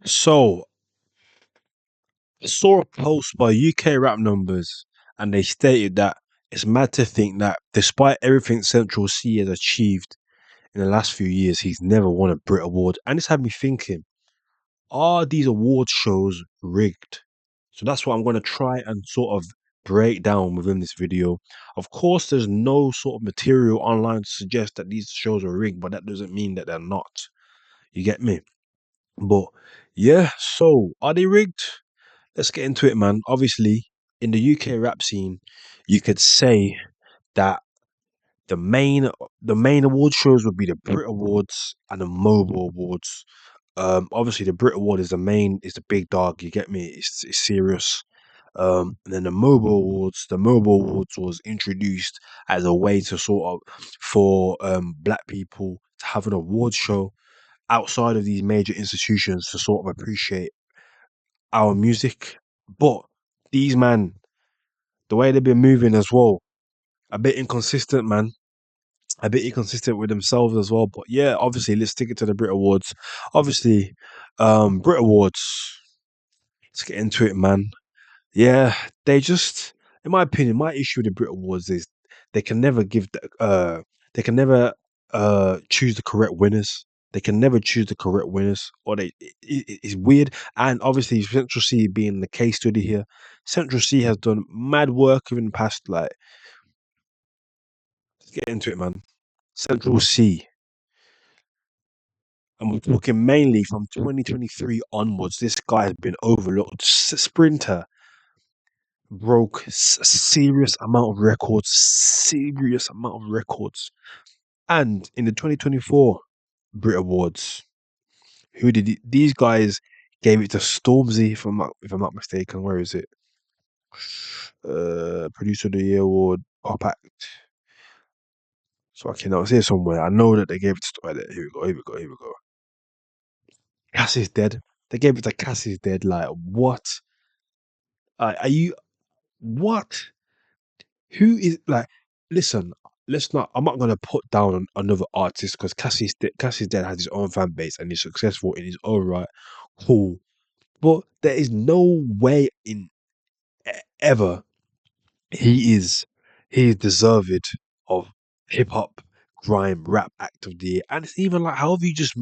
So, I saw a post by UK rap numbers, and they stated that it's mad to think that despite everything Central C has achieved in the last few years, he's never won a Brit Award. And it's had me thinking, are these award shows rigged? So that's what I'm going to try and sort of break down within this video. Of course, there's no sort of material online to suggest that these shows are rigged, but that doesn't mean that they're not. You get me? But yeah, so are they rigged? Let's get into it, man. Obviously, in the UK rap scene, you could say that the main the main award shows would be the Brit Awards and the MOBO Awards. Obviously, the Brit Award is the big dog. You get me? It's serious. And then the MOBO Awards was introduced as a way to sort of for black people to have an award show outside of these major institutions to sort of appreciate our music. But these man, the way they've been moving as well, a bit inconsistent, man. A bit inconsistent with themselves as well. But yeah, obviously, let's stick it to the Brit Awards. Obviously, Brit Awards. Let's get into it, man. Yeah, they just, in my opinion, my issue with the Brit Awards is they can never they can never choose the correct winners. They can never choose the correct winners, or it's weird. And obviously, Central C being the case study here, Central C has done mad work in the past. Like, let's get into it, man. Central C, and we're talking mainly from 2023 onwards. This guy has been overlooked. Sprinter broke a serious amount of records. And in the 2024 Brit Awards, these guys gave it to Stormzy, if I'm not mistaken. Where is it? Producer of the Year award, Pop Act. So I cannot say somewhere. I know that they gave it to. Here we go. Here we go. Here we go. Cass is dead. They gave it to Cass is dead. Like what? Are you what? Who is like? Listen, let's not. I'm not gonna put down another artist because Cassie's dead has his own fan base and he's successful in his own right. Cool, but there is no way in ever he is he is deserved of hip hop, grime, rap act of the year. And it's even like how have you just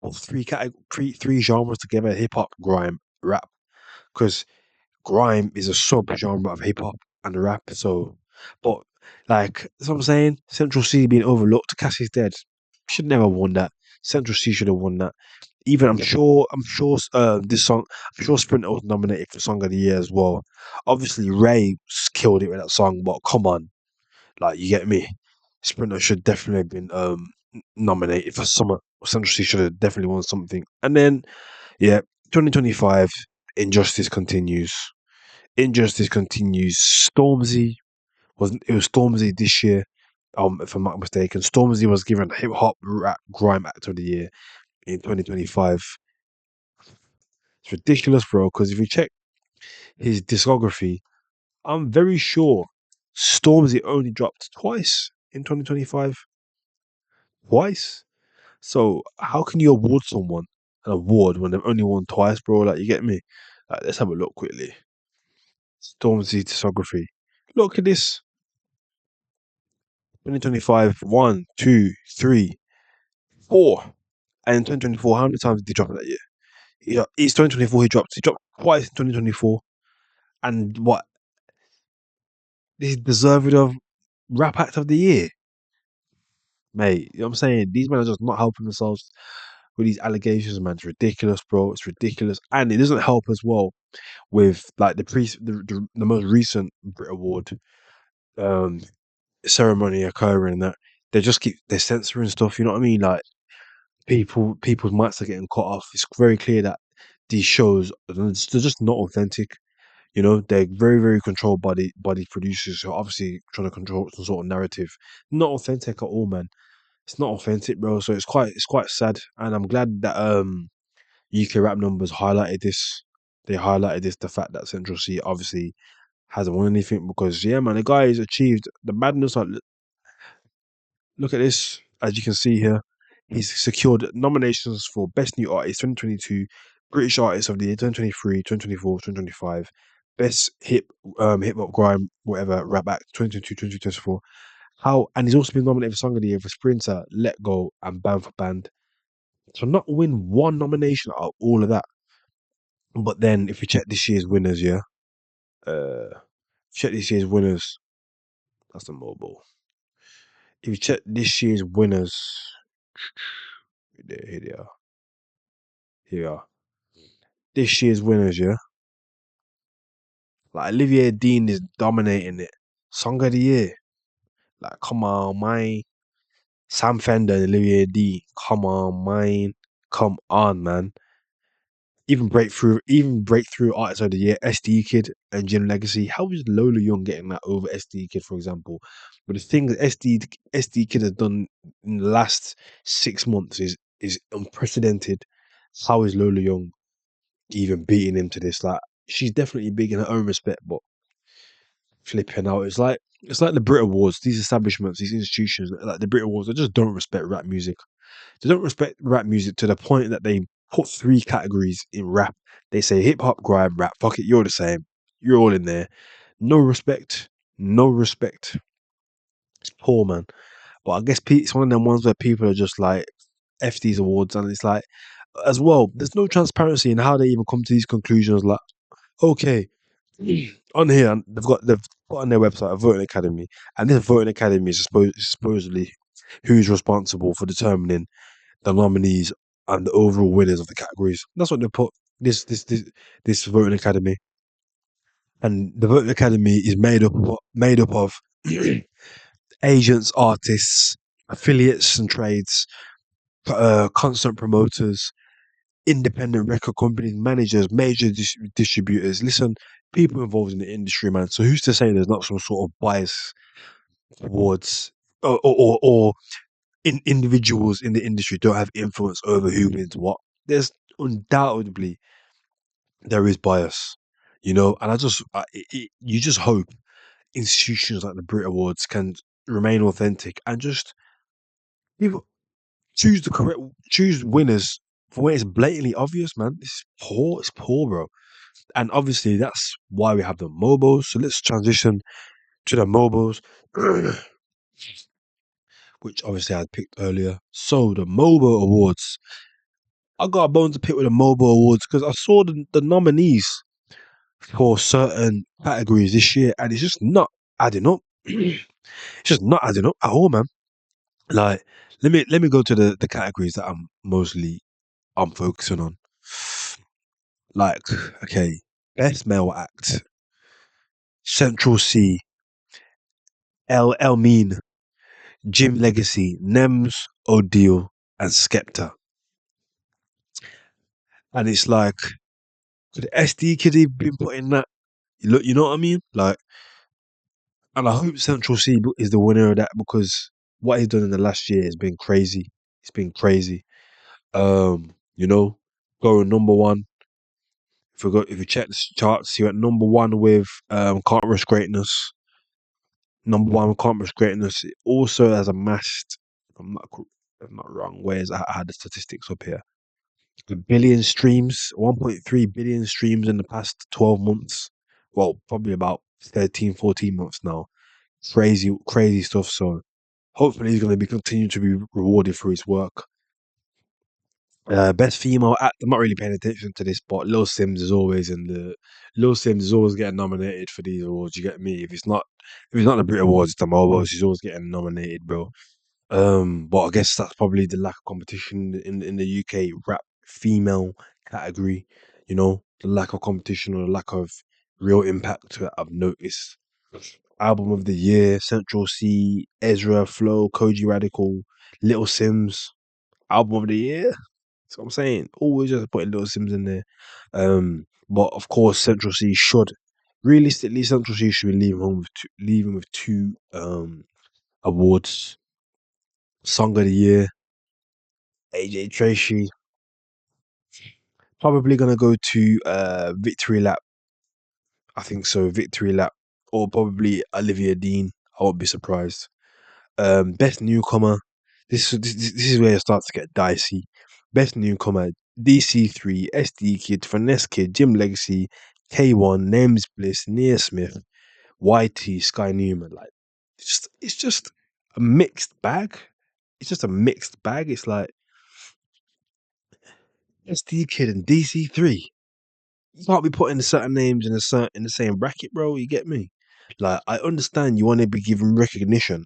put three genres together: hip hop, grime, rap? Because grime is a sub genre of hip hop and rap. So, but like that's what I'm saying. Central C being overlooked. Cassie's dead. Should never won that. Central C should have won that. Even this song. I'm sure Sprinter was nominated for Song of the Year as well. Obviously, Ray killed it with that song. But come on, like you get me. Sprinter should definitely have been nominated for some. Central C should have definitely won something. And then yeah, 2025 Injustice continues. Injustice continues. It was Stormzy this year, if I'm not mistaken. Stormzy was given hip hop rap grime act of the year in 2025. It's ridiculous, bro. Because if you check his discography, I'm very sure Stormzy only dropped twice in 2025. Twice. So how can you award someone an award when they've only won twice, bro? Like you get me? Let's have a look quickly. Stormzy discography. Look at this. 2025, 1, 2, 3, 4. And in 2024, how many times did he drop that year? It's 2024 he dropped twice in 2024. And what? This is deserving of rap act of the year. Mate, you know what I'm saying? These men are just not helping themselves with these allegations, man. It's ridiculous, bro. It's ridiculous. And it doesn't help as well with like the most recent Brit Award um ceremony occurring that they're censoring stuff, you know what I mean? Like people's mics are getting cut off. It's very clear that these shows they're just not authentic. You know, they're very, very controlled by the producers who are obviously trying to control some sort of narrative. Not authentic at all, man. It's not authentic, bro. So it's quite sad. And I'm glad that UK rap numbers highlighted this. They highlighted this the fact that Central C obviously hasn't won anything because yeah, man, the guy has achieved the madness. Like, look at this, as you can see here. He's secured nominations for Best New Artist 2022, British artist of the year 2023, 2024, 2025. Best hip hop grime, whatever, rap act 2022, 2024. How and he's also been nominated for Song of the Year for Sprinter, Let Go, and Band for Band. So not win one nomination out of all of that. But then if you check this year's winners, yeah. Check this year's winners. That's the mobile. If you check this year's winners, here they are. Here we are. This year's winners, yeah. Like Olivia Dean is dominating it. Song of the year. Like, come on, man. Sam Fender and Olivia D. Come on, man. Come on, man. Even breakthrough artist of the year, SD Kid and Jim Legacy. How is Lola Young getting that over SD Kid, for example? But the thing that SD Kid has done in the last 6 months is unprecedented. How is Lola Young even beating him to this? Like, she's definitely big in her own respect, but flipping out. It's like the Brit Awards, these establishments, these institutions, like the Brit Awards, they just don't respect rap music. They don't respect rap music to the point that they put three categories in rap. They say hip hop, grime, rap. Fuck it, you're the same. You're all in there. No respect. No respect. It's poor, man. But I guess it's one of them ones where people are just like F these awards, and it's like as well. There's no transparency in how they even come to these conclusions. Like, okay, on here they've got on their website a voting academy, and this voting academy is supposedly who's responsible for determining the nominees and the overall winners of the categories. That's what they put this voting academy, and the voting academy is made up of agents, artists, affiliates and trades, constant promoters, independent record companies, managers, major distributors. Listen, people involved in the industry, man. So who's to say there's not some sort of bias towards or in individuals in the industry don't have influence over who wins what? There's undoubtedly there is bias, and you just hope institutions like the Brit Awards can remain authentic and just people choose winners for when it's blatantly obvious, man. It's poor, bro. And obviously that's why we have the MOBOs. So let's transition to the MOBOs, which obviously I had picked earlier. So the MOBO Awards. I got a bone to pick with the MOBO Awards because I saw the nominees for certain categories this year, and it's just not adding up. It's just not adding up at all, man. Like, let me go to the categories that I'm focusing on. Like, okay, best male act, Central C, El Mean, Jim Legacy, Nems, Odile, and Skepta. And it's like, could SD Kid have been putting that? You know what I mean? Like, and I hope Central C is the winner of that because what he's done in the last year has been crazy. It's been crazy. You know, going number one. If you check the charts, he went number one with Can't Rush Greatness. Number one with Can't Rush Greatness. It also has amassed, if I'm not wrong, I had the statistics up here. A billion streams, 1.3 billion streams in the past 12 months. Well, probably about 13, 14 months now. Crazy, crazy stuff. So hopefully he's going to be continuing to be rewarded for his work. Best female act. I'm not really paying attention to this, but Lil Sims is always getting nominated for these awards. You get me? If it's not the Brit Awards, it's the MOBO. She's always getting nominated, bro. But I guess that's probably the lack of competition in the UK rap female category. The lack of competition or the lack of real impact that I've noticed. Album of the year: Central C, Ezra, Flow, Koji Radical, Little Sims. Album of the year. That's what I'm saying. Always just putting Little Sims in there. But of course, Central C should be leaving with two awards. Song of the year, AJ Tracy. Probably gonna go to Victory Lap. I think so, Victory Lap, or probably Olivia Dean. I won't be surprised. Best newcomer. This is where it starts to get dicey. Best newcomer: DC3, SD Kid, Finesse Kid, Jim Legacy, K1, Names Bliss, Nia Smith, YT, Sky Newman. Like, it's just a mixed bag. It's just a mixed bag. It's like SD Kid and DC3. You can't be putting certain names in the same bracket, bro. You get me? Like, I understand you want to be giving recognition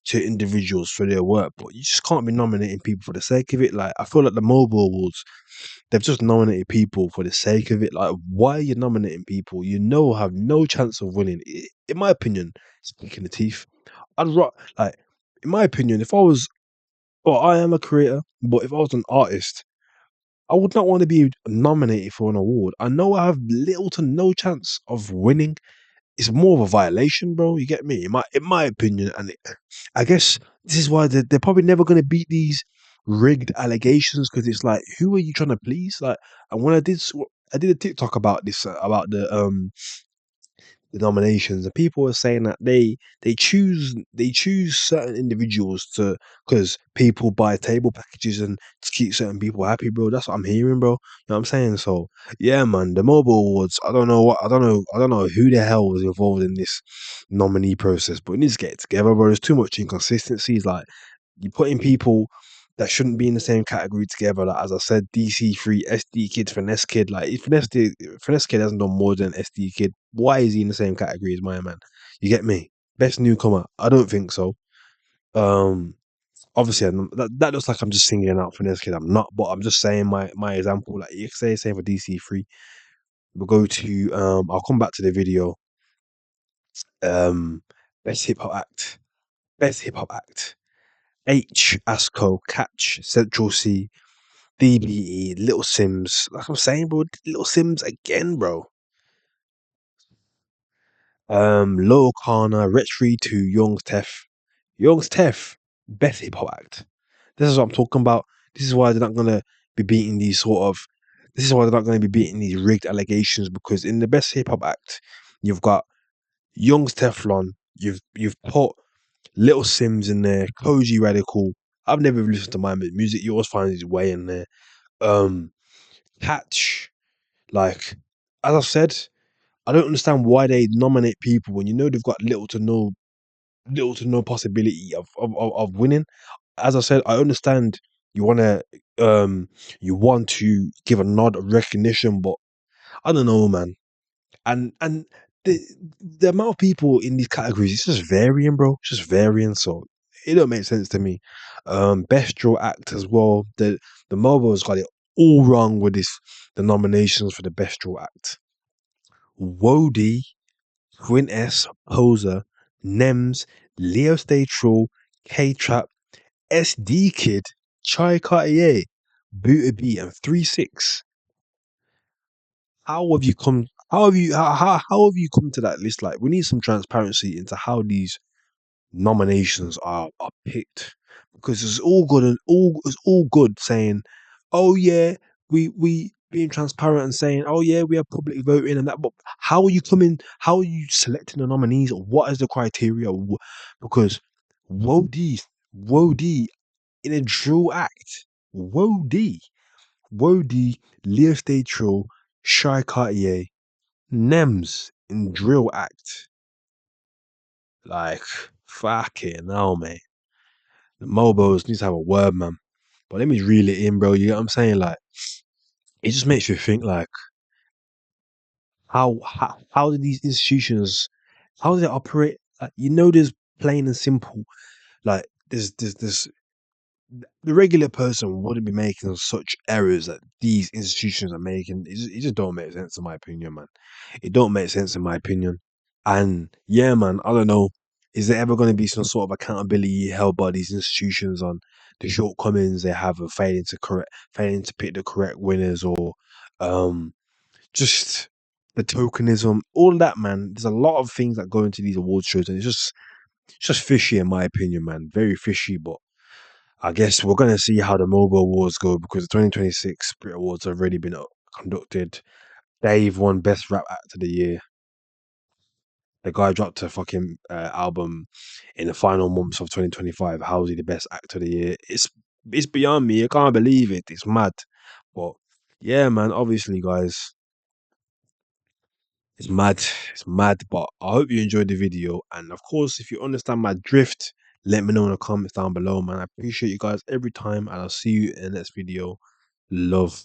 to individuals for their work, but you just can't be nominating people for the sake of it. Like, I feel like the MOBO Awards, they've just nominated people for the sake of it. Like, why are you nominating people you know have no chance of winning? In my opinion, speaking the teeth, like, in my opinion, if I was, well, I am a creator, but if I was an artist, I would not want to be nominated for an award. I know I have little to no chance of winning. It's more of a violation, bro. You get me? In my opinion, and I guess this is why they're probably never going to beat these rigged allegations, because it's like, who are you trying to please? Like, and when I did a TikTok about this, about the nominations, and people were saying that they choose certain individuals to, because people buy table packages and to keep certain people happy, bro. That's what I'm hearing, bro. You know what I'm saying? So yeah, man, the mobile awards. I don't know who the hell was involved in this nominee process, but it needs to get it together, bro. There's too much inconsistencies. Like, you're putting people that shouldn't be in the same category together. Like, as I said, DC3, SD Kid, Finesse Kid. Like, if Finesse Kid hasn't done more than SD Kid, why is he in the same category as my man? You get me? Best newcomer? I don't think so. Um, Obviously, that looks like I'm just singling out Finesse Kid. I'm not, but I'm just saying my example. Like, you can say for DC3, we'll go to I'll come back to the video. Um, best hip hop act. Best hip hop act. H, Asco, Catch, Central C, DBE, Little Sims. Like I'm saying, bro, Little Sims again, bro. Lil Kana, Rich 32, Young's Tef. Young's Tef, best hip hop act. This is what I'm talking about. This is why they're not gonna be beating these sort of. This is why they're not gonna be beating these rigged allegations, because in the best hip hop act, you've got Young's Teflon. You've put Little Sims in there, Koji Radical. I've never even listened to my music. You always find his way in there. Um, Patch. Like, as I've said, I don't understand why they nominate people when you know they've got little to no possibility of winning. As I said, I understand you wanna you want to give a nod of recognition, but I don't know, man. And the the amount of people in these categories, it's just varying, bro. It's just varying. So it don't make sense to me. Best draw act as well. The Mobo's got it all wrong with the nominations for the best draw act. Wody, Quint S, Poser, Nems, Leo Stay True, K Trap, SD Kid, Chai Cartier, Booty B, and 3-6. How have you come? How have you come to that list? Like, we need some transparency into how these nominations are picked, because it's all good saying, oh yeah, we being transparent and saying, oh yeah, we have public voting and that, but how are you selecting the nominees? What is the criteria? Because Wody in a drill act, Wody Wody, Leo Stay True, Shy Cartier, Nems in drill act. Like, fucking hell, mate. The Mobos needs to have a word, man. But let me reel it in, bro. You know what I'm saying? Like, it just makes you think, like, how do these institutions, how do they operate? Like, there's plain and simple. Like, there's the regular person wouldn't be making such errors that these institutions are making. It just don't make sense in my opinion, man. It don't make sense in my opinion. And yeah, man, I don't know. Is there ever going to be some sort of accountability held by these institutions on the shortcomings they have of failing to pick the correct winners, or um, just the tokenism, all that, man? There's a lot of things that go into these award shows, and it's just fishy in my opinion, man. Very fishy, but I guess we're gonna see how the mobile awards go, because the 2026 Brit Awards have already been conducted. Dave won Best Rap Act of the Year. The guy dropped a fucking album in the final months of 2025. How is he the best act of the year? It's beyond me. I can't believe it. It's mad. But yeah, man. Obviously, guys, it's mad. It's mad. But I hope you enjoyed the video. And of course, if you understand my drift, let me know in the comments down below, man. I appreciate you guys every time, and I'll see you in the next video. Love.